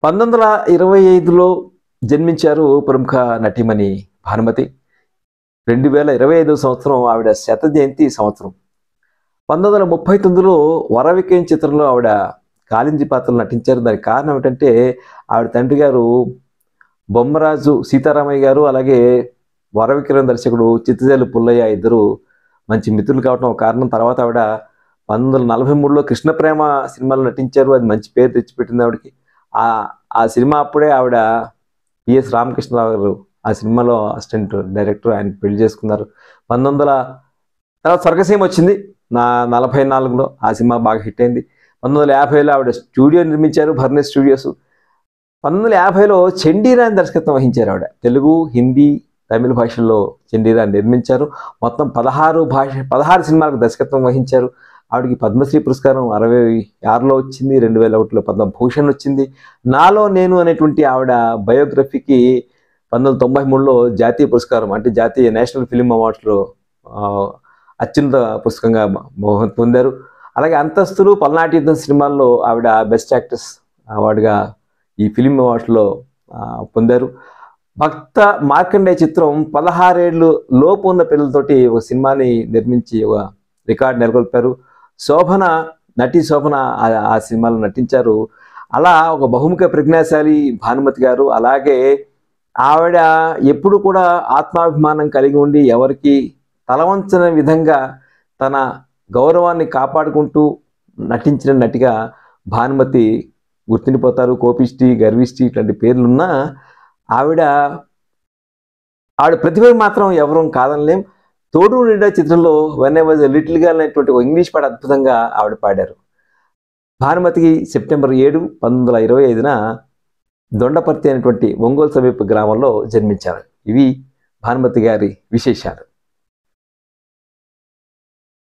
1925లో జన్మించారు ప్రముఖ నటీమణి భానుమతి. 2025 సంవత్సరం ఆవిడ శత జయంతి సంవత్సరం. 1939లో వరవికేయం చిత్రంలో ఆవిడ కాళింది పాత్రలో నటించారు. దానికి కారణం ఏంటంటే ఆవిడ తండ్రి గారు బొమ్మరాజు సీతారామయ్య గారు, అలాగే వరవిక్రయం దర్శకుడు చిత్తజల్లు పుల్లయ్య ఇద్దరు మంచి మిత్రులు కావటం ఒక కారణం. తర్వాత ఆవిడ 1943లో కృష్ణప్రేమ సినిమాలో నటించారు. అది మంచి పేరు తెచ్చిపెట్టింది ఆవిడకి. ఆ సినిమా అప్పుడే ఆవిడ పిఎస్ రామకృష్ణరావు గారు ఆ సినిమాలో అసిస్టెంట్ డైరెక్టర్, ఆయన పెళ్లి చేసుకున్నారు. 1900 తర్వాత స్వర్గసీమ వచ్చింది 44లో. ఆ సినిమా బాగా హిట్ అయింది. 1950లో ఆవిడ స్టూడియో నిర్మించారు, భరణి స్టూడియోస్. 1950లో చండీరాని దర్శకత్వం వహించారు ఆవిడ. తెలుగు, హిందీ, తమిళ భాషల్లో చండీరాని నిర్మించారు. మొత్తం 16 సినిమాలకు దర్శకత్వం వహించారు. ఆవిడకి పద్మశ్రీ పురస్కారం 66లో వచ్చింది, 2001లో పద్మభూషణ్ వచ్చింది. నాలో నేను అనేటువంటి ఆవిడ బయోగ్రఫీకి 1993లో జాతీయ పురస్కారం, అంటే జాతీయ నేషనల్ ఫిల్మ్ అవార్డ్స్లో అత్యున్నత పుస్తకంగా పొందారు. అలాగే అంతస్తులు, పల్నాటి యుద్ధం సినిమాల్లో ఆవిడ బెస్ట్ యాక్ట్రెస్ అవార్డుగా ఈ ఫిలిం అవార్డ్స్లో పొందారు. భక్త మార్కండేయ చిత్రం 16 ఏళ్ళు లోపు ఉన్న పిల్లలతోటి ఒక సినిమాని నిర్మించి ఒక రికార్డు నెలకొల్పారు. నటి శోభన ఆ సినిమాలో నటించారు. అలా ఒక బహుముఖ ప్రజ్ఞాశాలి భానుమతి గారు. అలాగే ఆవిడ ఎప్పుడు కూడా ఆత్మాభిమానం కలిగి ఉండి ఎవరికి తలవంచని విధంగా తన గౌరవాన్ని కాపాడుకుంటూ నటించిన నటిగా భానుమతి గుర్తుండిపోతారు. కోపిష్టి, గర్విష్టి ఇట్లాంటి పేర్లున్నా ఆవిడ ప్రతిభ మాత్రం ఎవరూ కాదనలేం. తోడు నీడ చిత్రంలో when I was a little girl అనేటువంటి ఒక ఇంగ్లీష్ పాట అద్భుతంగా ఆవిడ పాడారు. భానుమతికి సెప్టెంబర్ 7, 1925న దొండపర్తి అనేటువంటి ఒంగోలు సమీప గ్రామంలో జన్మించారు. ఇవి భానుమతి గారి విశేషాలు.